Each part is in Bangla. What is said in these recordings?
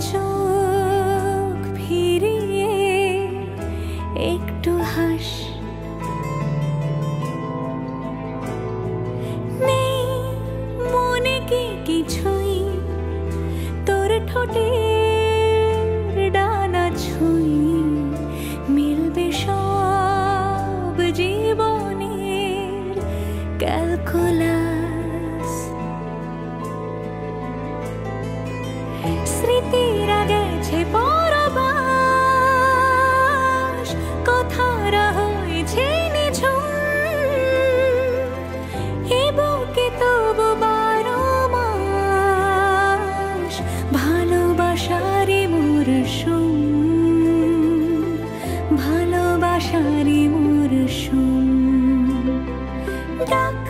চোখ ফিরিয়ে একটু হাস। নেই মনে কি কিছুই তোর ঠোঁটের ডানা ছুঁই, মিলবে সব জীবনের ক্যালকুলাস। স্মৃতিরা গেছে পরবাস, কথারা হয়েছে নিঝুম, এ বুকে তবু 12 মাস ভালোবাসারই মরশুম, ভালোবাসারই মরশুম। ডাক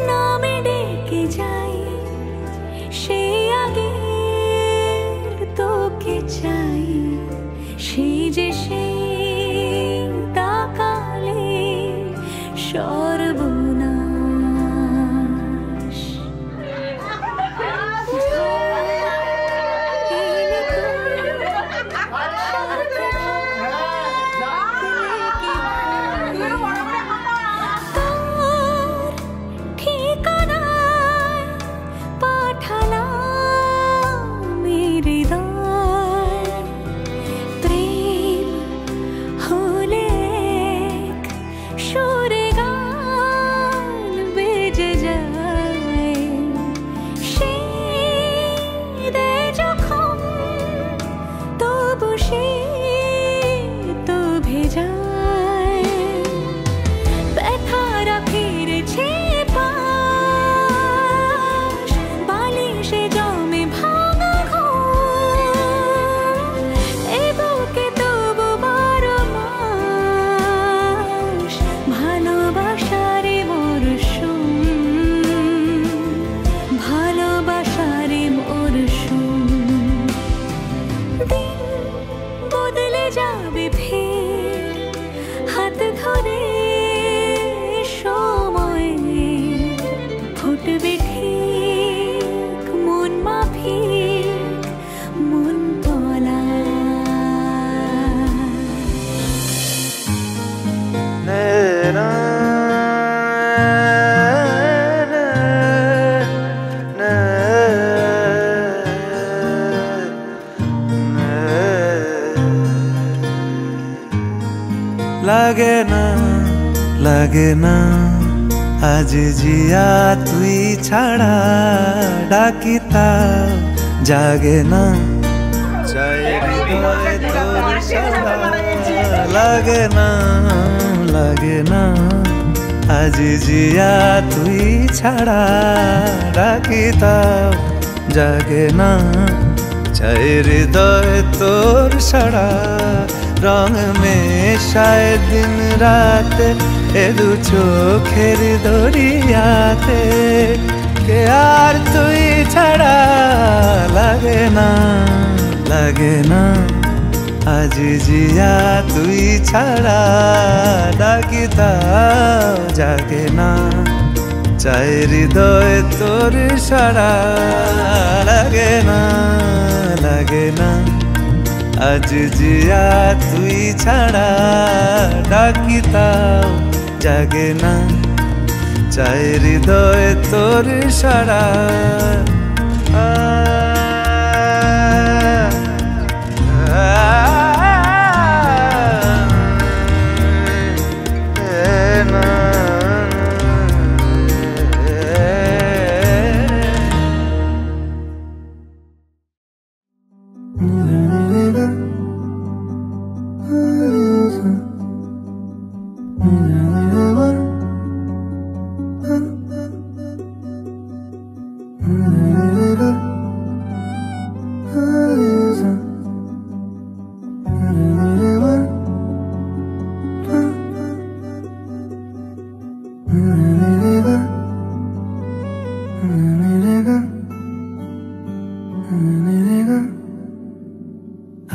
নামে ডেকে যাই, সে আগে তোকে চাই, সেই যে সেই তাকালে সর্বনাশ। তোর ঠিকানায় পাঠালাম হৃদয়, প্রেম হলে এক সুরে গান বেজে যায়। সেই দে যখন তবু সে তো ভেজায়, ব্যথারা ফিরেছে পাশ, বালিশে জমে ভাঙা ঘুম, এ বুকে তবু 12 মাস ভালোবাসারই মরশুম, ভালোবাসারই মরশুম। দিন বদলে যাবে ফের হাত ধরে, সময় ফুটবে ঠিক মন মাফিক মন তলা। লাগে না লাগে না আজ জিয়া তুই ছাড়া, ডাকি তাও জাগে না, চাই হৃদয় তোর সারা। লাগে না লাগে না আজ জিয়া তুই ছাড়া, ডাকি তাও জাগে না, চাই হৃদয় তোর সারা। রং মেশায় দিন রাত এ দু চোখের দরিয়াতে, কে আর তুই ছাড়া। লাগে না লাগে না আজ জিয়া তুই ছাড়া, ডাকি তাও জাগে না, চাই হৃদয় তোর সারা। লাগে না লাগে না আজ জিয়া তুই ছাড়া, ডাকি তাও জাগে না, চাই হৃদয় তোর সারা।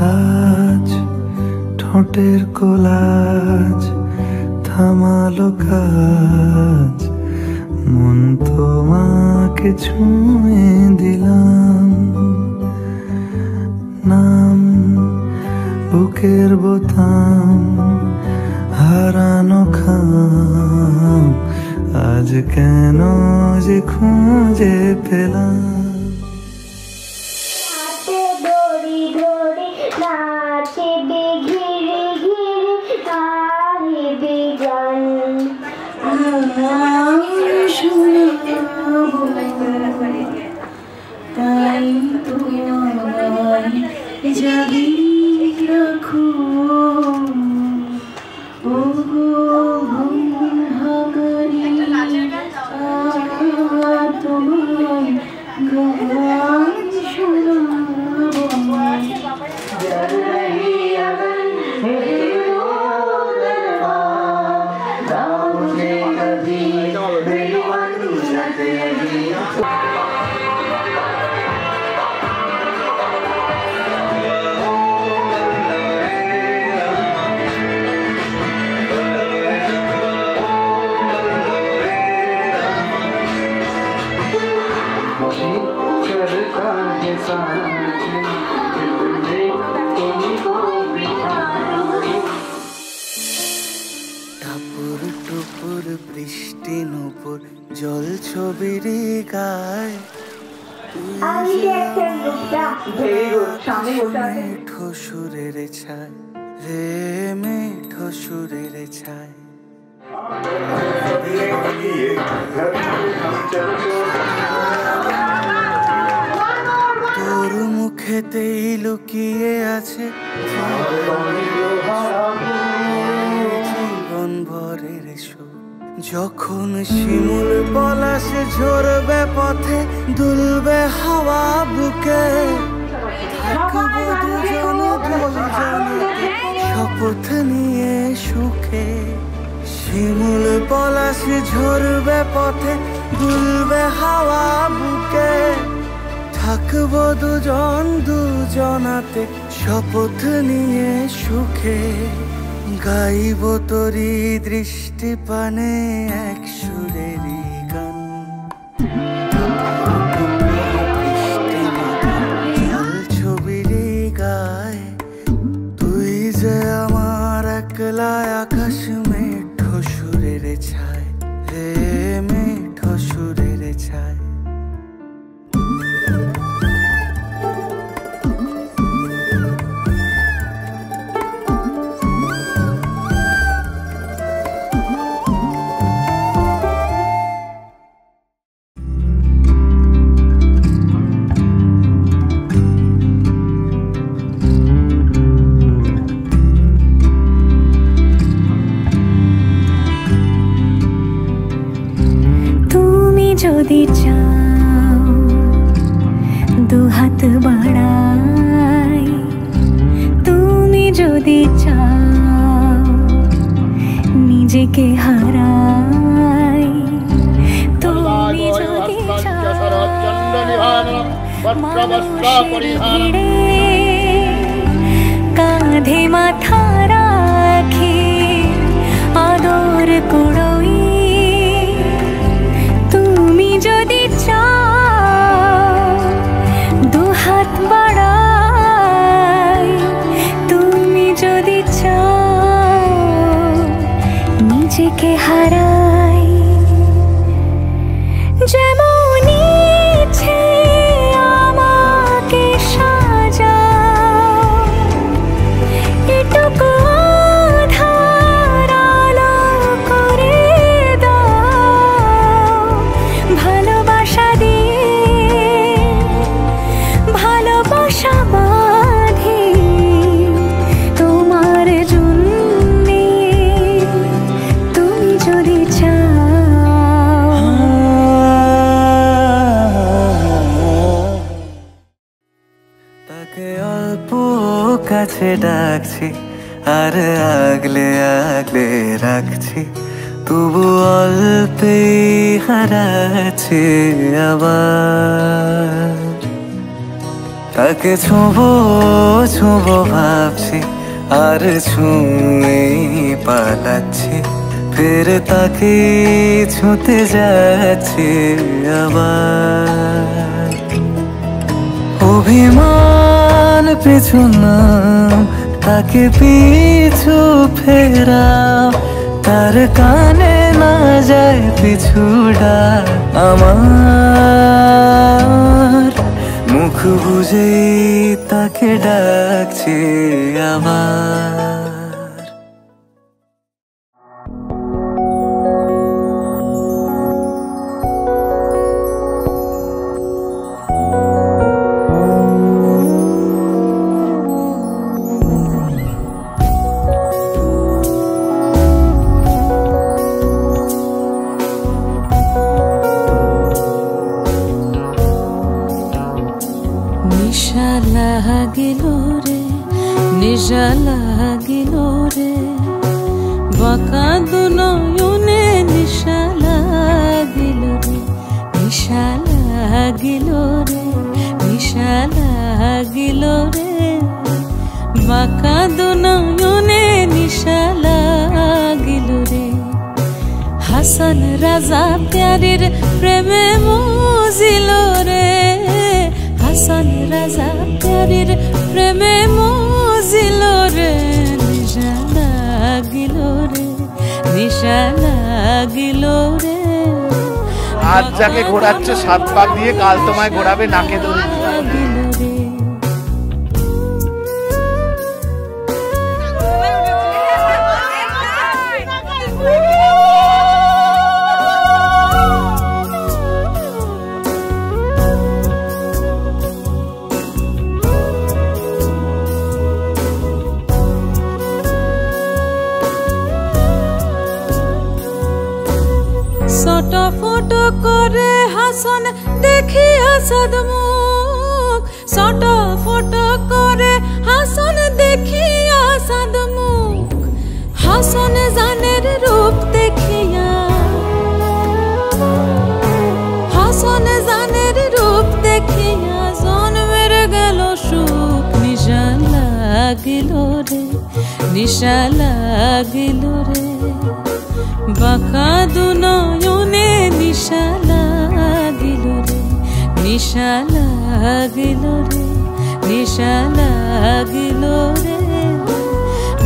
আজ ঠোঁটের কোলাজ থামালো কাজ, মন তোমাকে ছুঁয়ে দিলাম, বোতাম হারানো খাম আজ কেন যে খুঁজে পেলাম। তাই তোমায় জাগিয়ে রাখো ও ভাগারি তোমায় গান টাপুর টুপুর বৃষ্টি নুপুর জল ছবির গায় মেঠো সুরের ছায় রে মেঠো সুরের ছায় তোর মুখেতেই লুকিয়ে আছে জীবন ভরের সুখ। যখন শিমুল পলাশে ঝরবে পথে দুলবে হাওয়া বুকে থাকবো দুজনে শপথ নিয়ে সুখে। শিমুল পলাশে ঝরবে পথে দুলবে হাওয়া বুকে থাকবো দুজনাতে শপথ নিয়ে সুখে। গাইব তোরি দৃষ্টি পানে এক সুরেরই গান ছবিরই গায় তুই যে আমার একলা আকাশ মেঠো সুরের ছায় রে মেঠো সুরের ছায়। যদি চাও দুহাত বাড়াই তুমি যদি চাও নিজেকে হারাই তুমি যদি চাও কাঁধে মাথা রাখি আদর কুড়োই যদি চাও দুহাত বাড়াই তুমি যদি চাও নিজেকে হারাই যেমন ইচ্ছে আমাকে সাজাও এটুকু কাছে ডাকছি আর আগলে আগলে রাখছি তবু অল্পেই হারাচ্ছি আবার। তাকে ছোঁবো ছোঁবো ভাবছি আর ছুঁয়ে পালাচ্ছি ফের তাকে ছুঁতে যাচ্ছি আবার। অভিমান পিছু না তাকে পিছু ফেরাও, তার কানে না যায় পিছু ডাক। আমার মুখ বুঝেই তাকে ডাকছে আবার। নিশা লাগিল রে, নিশা লাগিল রে, বাঁকা দু নয়নে নিশা লাগিল রে, নিশা লাগিল রে, নিশা লাগিল রে, বাঁকা দু নয়নে নিশা লাগিল রে। হাসান রাজা প্যারির প্রেমে মজিল রে, হাসান রাজা প্যারির প্রেমে মজিল রে। নিশা লাগিল রে, নিশা লাগিল রে। আজ যাকে ঘোরাচ্ছে 7 পাক দিয়ে, কাল তোমায় ঘোরাবে নাকে দড়ি। ছোটো ফটো করে হাসন দেখি হাসাদ মুখ, ছোটো ফটো করে হাসন দেখি হাসাদ মুখ। হাসন জানের রূপ দেখিয়া, হাসন জানের রূপ দেখিয়া জন্মের গেল সুখ। নিশা লাগিল রে, নিশা লাগিল রে, বাঁকা দু নয়নে নিশা লাগিল রে, নিশা লাগিল রে, নিশা লাগিল রে,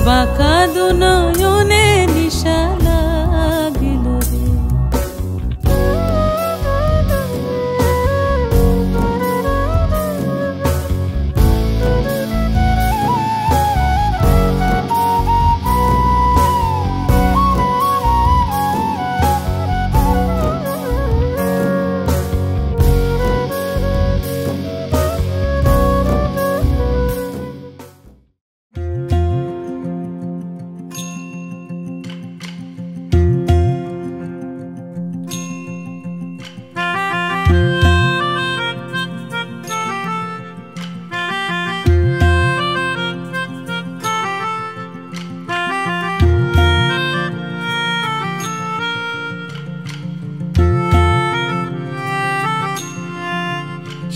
বাঁকা দু নয়নে নিশা লাগিল রে।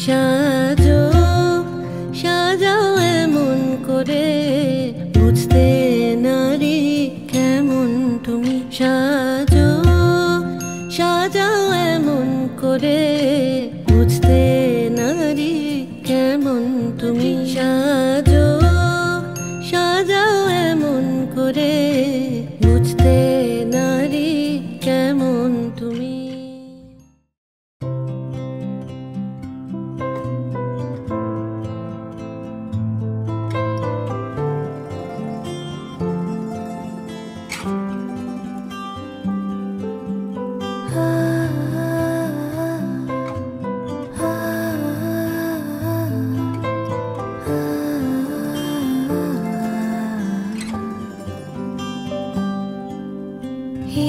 সাজো সাজাও এমন করে, বুঝতে নারী কেমন তুমি। সাজো সাজাও এমন করে, বুঝতে নারী কেমন তুমি। সাজো সাজাও এমন করে, বুঝতে নারী কেমন তুমি।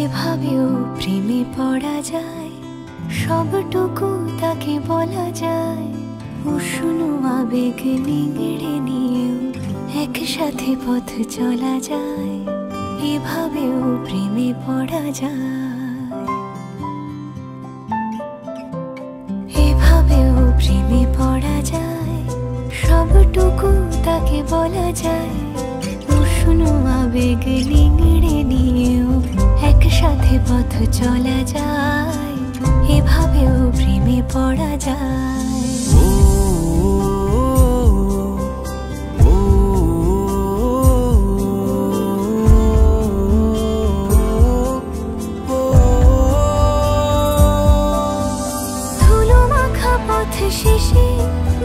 এভাবেও প্রেমে পড়া যায়, সবটুকু তাকে বলা যায়। উষ্ণ আবেগ নিংড়ে নিয়েও একসাথে পথ চলা যায়। এভাবেও প্রেমে পড়া যায়, এভাবেও প্রেমে পড়া যায়। সবটুকু তাকে বলা যায়। উষ্ণ আবেগ নিংড়ে নিয়েও একসাথে পথ চলা যায়। এভাবেও প্রেমে পড়া যায়।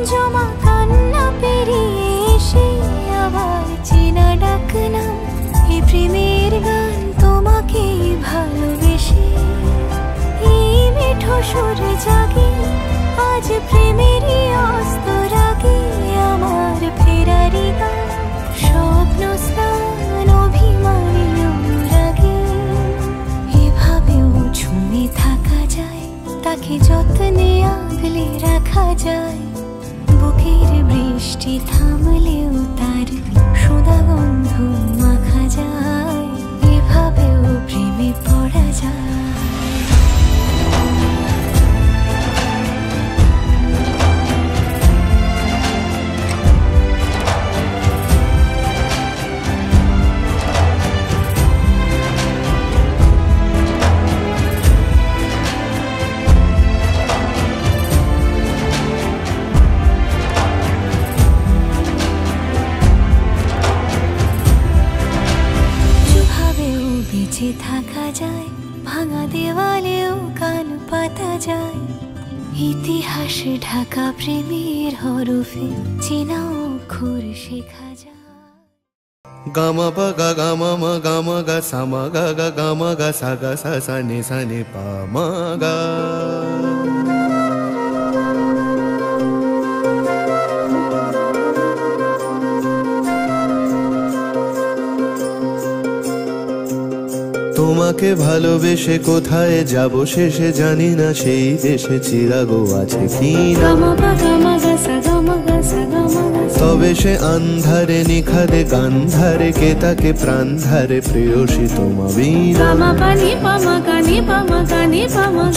জমা কান্না পেরিয়ে এসে আবার চেনা ডাকনাম এই প্রেমের গান তোমাকে ভালোবেসে এই মিঠো সুরে জাগে আজ প্রেমেরই অস্ত রাগে আমার ফেরারি গান স্বপ্ন স্নান অভিমানী অনুরাগে এভাবেও ঝুমে থাকা যায় তাকে যত্নে আগলে রাখা যায় বুকের বৃষ্টি থামলেও তার সোদা গন্ধ মাখা যায় এভাবেও প্রেমে পড়া যায় বেঁচে থাকা যায় ভাঙা দেওয়ালেও কান পাতা যায় ইতিহাস ঢাকা প্রেমের হরফে চেনা অক্ষর শেখা যায় গামা পা গা গামা মা গামা গা সামা গা গা গামা গা সা গা সা সা নে পা মা গা তোমাকে ভালোবেসে কোথায় যাব শেষে জানি না সেই দেশে চিরাগো আছে কি না তবে সে আন্ধারে নিখাদে গান্ধারে কে তাকে প্রাণ ধারে প্রেয়সী তোমা বিনা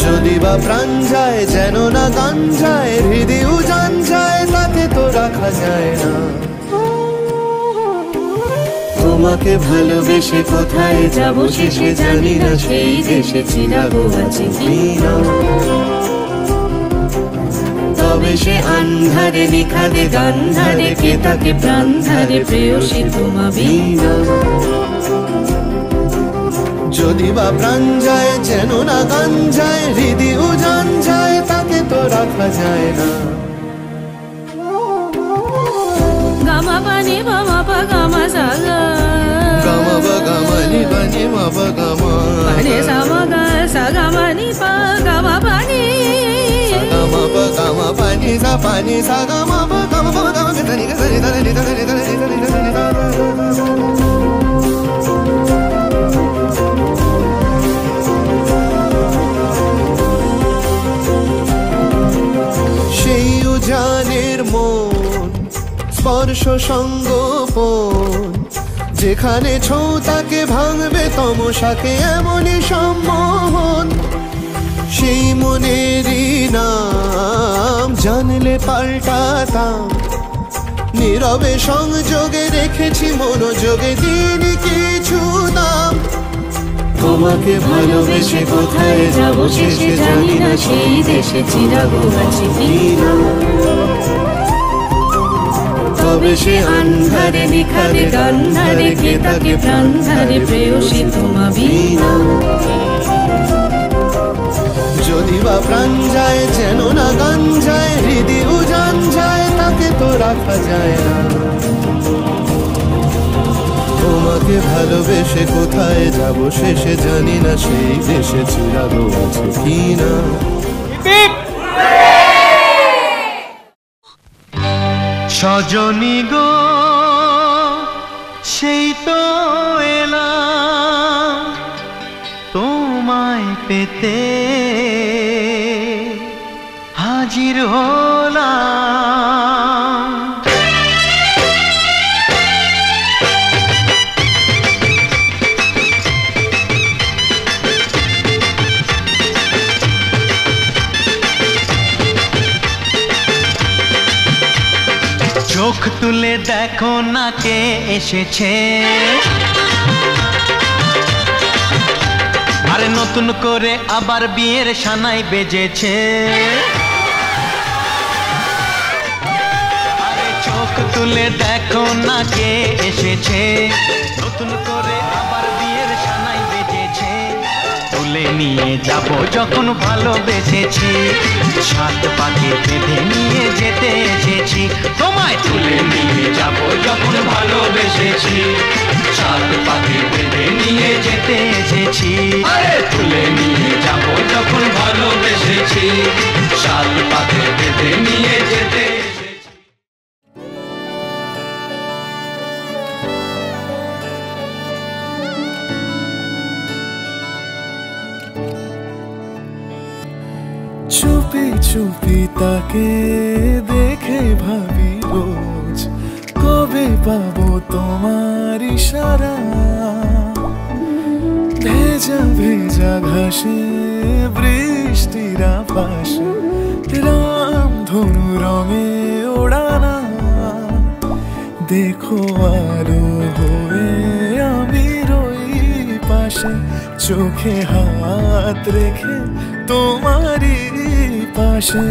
যদি বা প্রাণ যায় যেন না গান যায় হৃদয় উজান যায় তাতে তো রাখা যায় না তোমাকে ভালোবেসে কোথায় যাব শেষে জানি না সেই দেশে চিরাগো আছে কি না তবে সে আন্ধারে নিখাদে গান্ধারে কে তাকে প্রাণ ধারে প্রেয়সী তোমা বিনা যদি বা প্রাণ যায় যেন না গান যায় হৃদয় উজান যায় তাকে তো রাখা যায় না গামা পানি বামা পা গামা সাগা গামা বা গামা নি বানি মা বা গামা পানি সামা গা সাগা মানি পা গামা পানি গামা বা গামা পানি সা গামা বা গামা বা গামা নি নি সেই উজানের মন স্পর্শ সঙ্গোপন যেখানে ছৌ তাকে ভাঙবে তমসাকে এমনই সম্মোহন সেই মনেরই নাম জানলে পাল্টাতাম নীরবে সংযোগে রেখেছি মনোযোগে দিন কিছু দাম তোমাকে ভালোবেসে কোথায় যাব শেষে জানি না সেই দেশে চিরাগো আছে কি না তবে সে আন্ধারে নিখাদে গান্ধারে কে তাকে প্রাণ ধারে প্রেয়সী তোমা বিনা যদি বা প্রাণ যায় যেন না গান যায় হৃদয় উজান যায় তাকে তো রাখা যায় না তোমাকে ভালোবেসে কোথায় যাব শেষে জানি না সেই দেশে চিরাগো আছে কি না সজনী গো সেই তো এলাম তোমায় পেতে হাজির হলাম চোখ তুলে দেখো না কে এসেছে আরে নতুন করে আবার বিয়ের সানাই বেজেছে আরে চোখ তুলে দেখো না কে এসেছে নতুন করে আবার বিয়ের সানাই বেজেছে তুলে নিয়ে যাব যখন ভালোবেসেছি সাত পাকে বেঁধে নিয়ে যেতে এসেছি তোমায় তুলে নিয়ে যাব যখন ভালোবেসেছি, সাত পাকে বেঁধে নিয়ে যেতে এসেছি। তুলে নিয়ে যাব যখন ভালোবেসেছি, সাত পাকে বেঁধে নিয়ে যেতে এসেছি। চুপি চুপি তাকে দেখে ভাবি রোজ, কবে পাবো তোমার ইশারা। ভেজা ভেজা ঘাসে বৃষ্টির আভাসে রামধনু রঙে ওড়ানা। দেখো আলো হয়ে আমি রই পাশে, চোখে হাত রেখে তোমারই পাশে।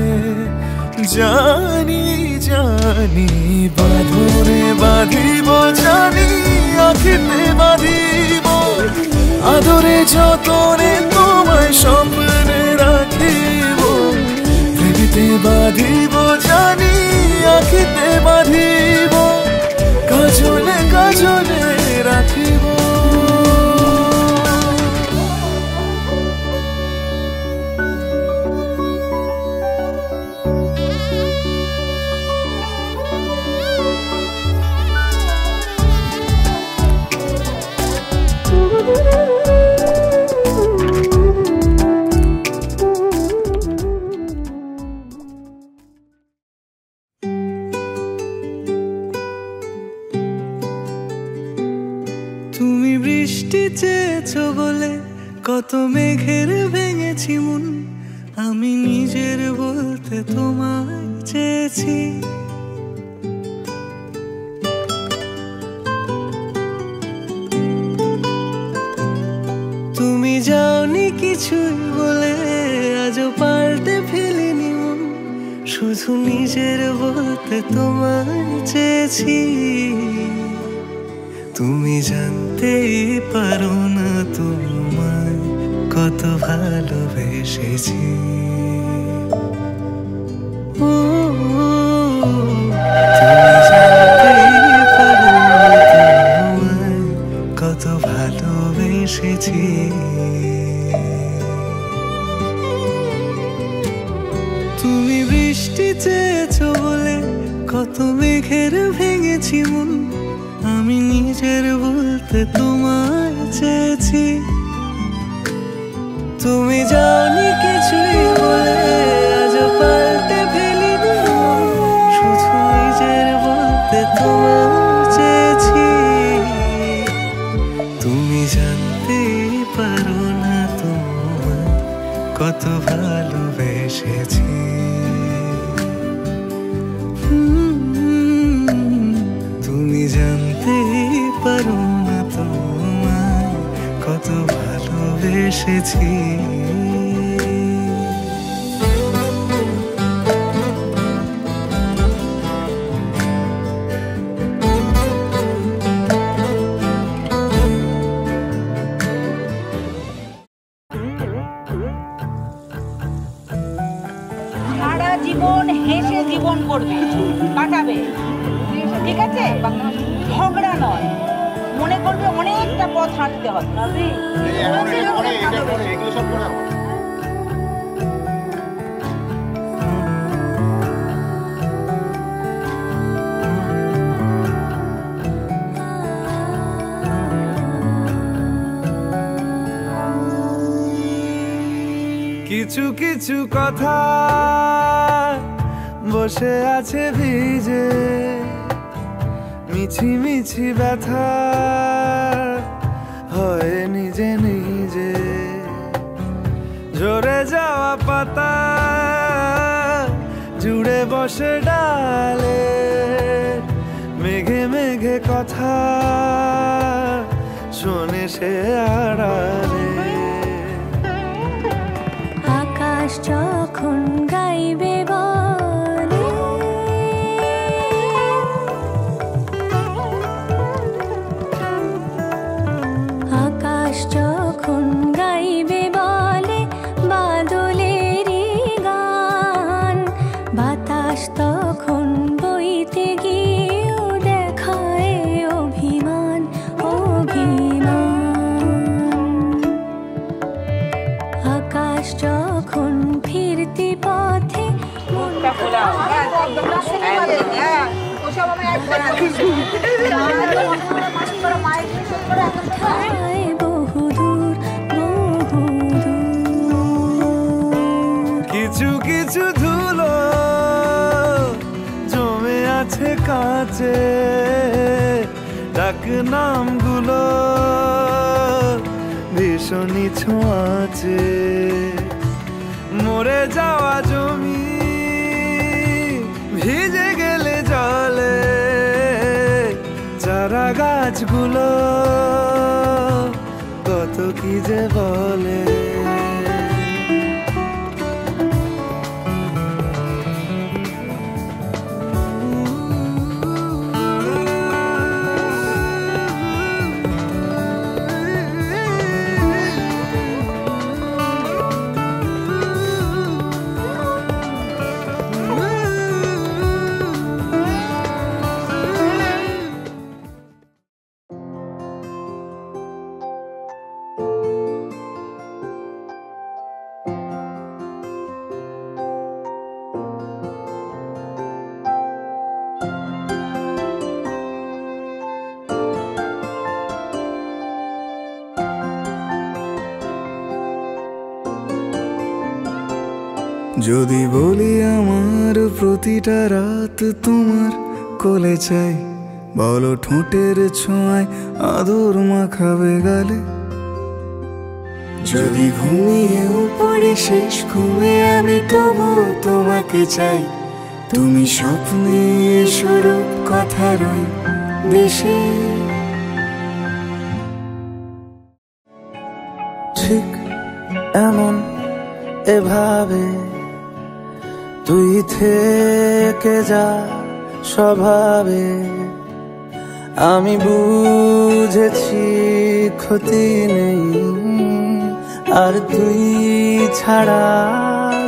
জানি জানি বাঁধরে বাঁধিব, জানি আখিতে বাঁধিব, আদরে যতনে তোমায় স্বপ্নে রাখিব। প্রেমেতে বাঁধিব, জানি আখিতে বাঁধিব, কাজলে কাজলে রাখিব। তুমি বৃষ্টি চেয়েছো বলে কত মেঘের ভেঙেছি মন, আমি নিজের বলতে তোমায় চেয়েছি। তুমি যাওনি কিছুই বলে আজও পাল্টে ফেলিনি মন, শুধু নিজের বলতে তোমায় চেয়েছি। তুমি জানতেই পারো না তোমায় কত ভালোবেসেছি। ও তুমি জানতেই পারো না তোমায় কত ভালোবেসেছি। তুমি বৃষ্টি চেয়েছো বলে কত মেঘের ভেঙেছি মন, আমি নিজের বলতে তোমায় চেয়েছি। তুমি জানি কিছুই বলে আজও পাল্টে ফেলিনি মন, শুধু নিজের বলতে তোমায় চেয়েছি। তুমি জানতেই পারো না তোমায় কত ভালোবেসেছি। তুমি জানতেই পারো না তোমায় কত ভালোবেসেছি। সারা জীবন হেসে জীবন করবে, কাটাবে, ঠিক আছে? ঝগড়া নয়, মনে করবে অনেকটা পথ হাঁটতে হবে। কিছু কিছু কথা বসে আছে ভিজে, মিছি মিছি ব্যথা হয় নিজে নিজে। ঝরে যাওয়া পাতা জুড়ে বসে ডালে, মেঘে মেঘে কথা শোনে সে আড়ালে। আকাশ যখন গাইবে বলে, আকাশ যখন গাইবে বলে বাদলেরই গান, বাতাস তখন বই কিছু কিছু ধুলো জমে আছে কাছে, ডাক নামগুলো ভীষণই ছোঁয়াচে। মরে যাওয়া জমি ভিজে গেলে জলে, চারা গাছগুলো কত কি যে বলে। যদি বলি আমার প্রতিটা রাত তোমার কোলে চাই, বলো ঠোঁটের ছোঁয়ায় আদর মাখাবে গালে। যদি ঘুমিয়েও পড়ি শেষ ঘুমে আমি তবু তোমাকে চাই, তুমি স্বপ্নে স্বরূপ কথার ওই দেশে। ঠিক এমন এভাবে তুই থেকে যা স্বভাবে, আমি বুঝেছি ক্ষতি নেই আর তুই ছাড়া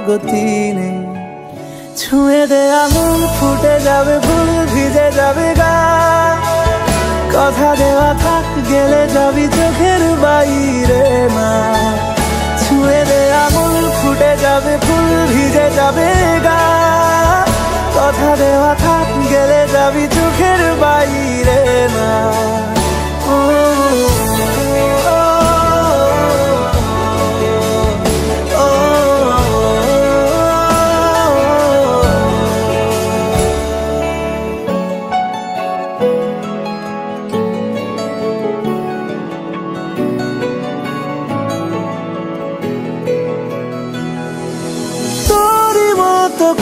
গতি নেই। ছুঁয়ে দে আঙুল ফুটে যাবে ফুল ভিজে যাবে গা, কথা দেওয়া থাক গেলে যাবি চোখের বাইরে না। ছুঁয়ে দে আঙুল ফুটে যাবে ফুল ভিজে যাবে গা, কথা দেওয়া থাক গেলে যাবি চোখের বাইরে না।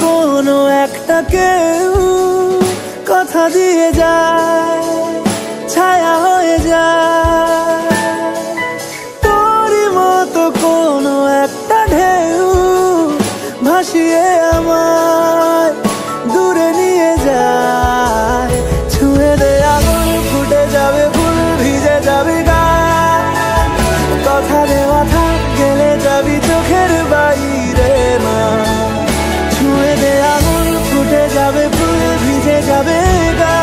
কোনো একটা কেউ কথা দিয়ে যায়, ছায়া হয়ে যায়। তোরই মতো কোনো একটা ঢেউ ভাসিয়ে আমায় দূরে নিয়ে যায়। ছুঁয়ে দে আঙুল ফুটে যাবে ফুল ভিজে যাবে গা, কথা দেওয়া থাক গেলে যাবি চোখের বাইরে না। ছুঁয়ে দে আঙুল ফুটে যাবে ফুল ভিজে যাবে গা,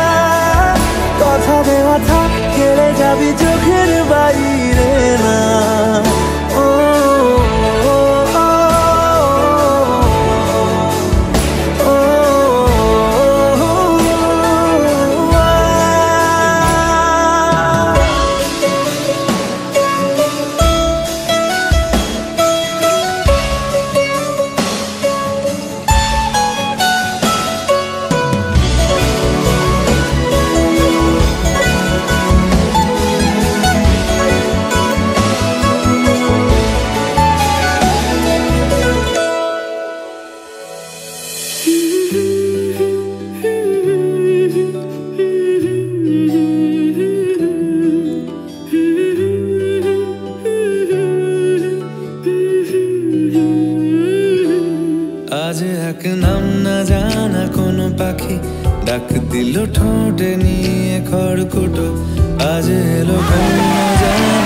কথা দেওয়া থাক গেলে যাবি চোখের বাইরে না। আজ এক নাম না জানা কোনো পাখি ডাক দিল ঠোঁটে নিয়ে খড়কুটো। আজ এলো কোনো না জানা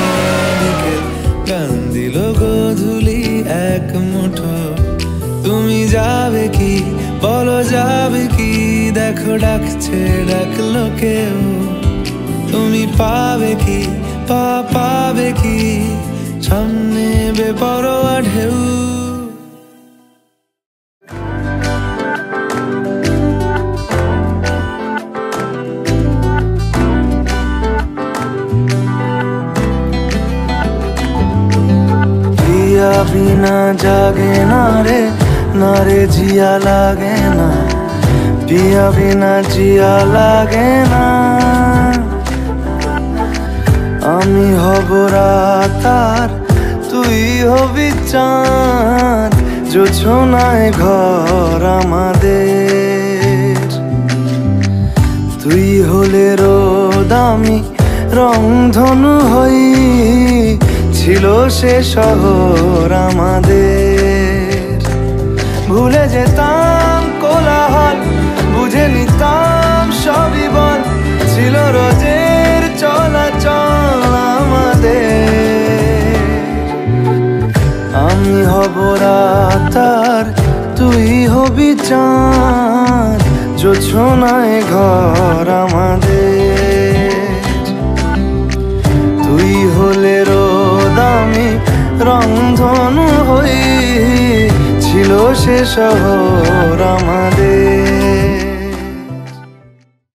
বিকেল, গান দিল গোধূলি এক মুঠো। তুমি যাবে কি বলো যাবে কি, দেখো ডাকছে ডাকলো কেউ। তুমি পাবে কি পাবে কি, সামনে বেপরোয়া ঢেউ। বিনা জাগে না রে, না রে জিয়া লাগে না, পিয়া বিনা জিয়া লাগে না। আমি হব রাত আর তুই হবি চাঁদ, জোছনায় ঘর আমাদের। তুই হলে রোদ আমি রংধনু হই, ছিল সে শহর আমাদের। ভুলে যেতাম কোলাহল, বুঝে নিতাম সবই বল, ছিল রোজের চলাচল আমাদের। আমি হব রাত আর তুই হবি চাঁদ, জোছনায় ঘর আমাদের। তুই হলে রোদ আমি রংধনু হই, ছিল সে শহর আমাদের।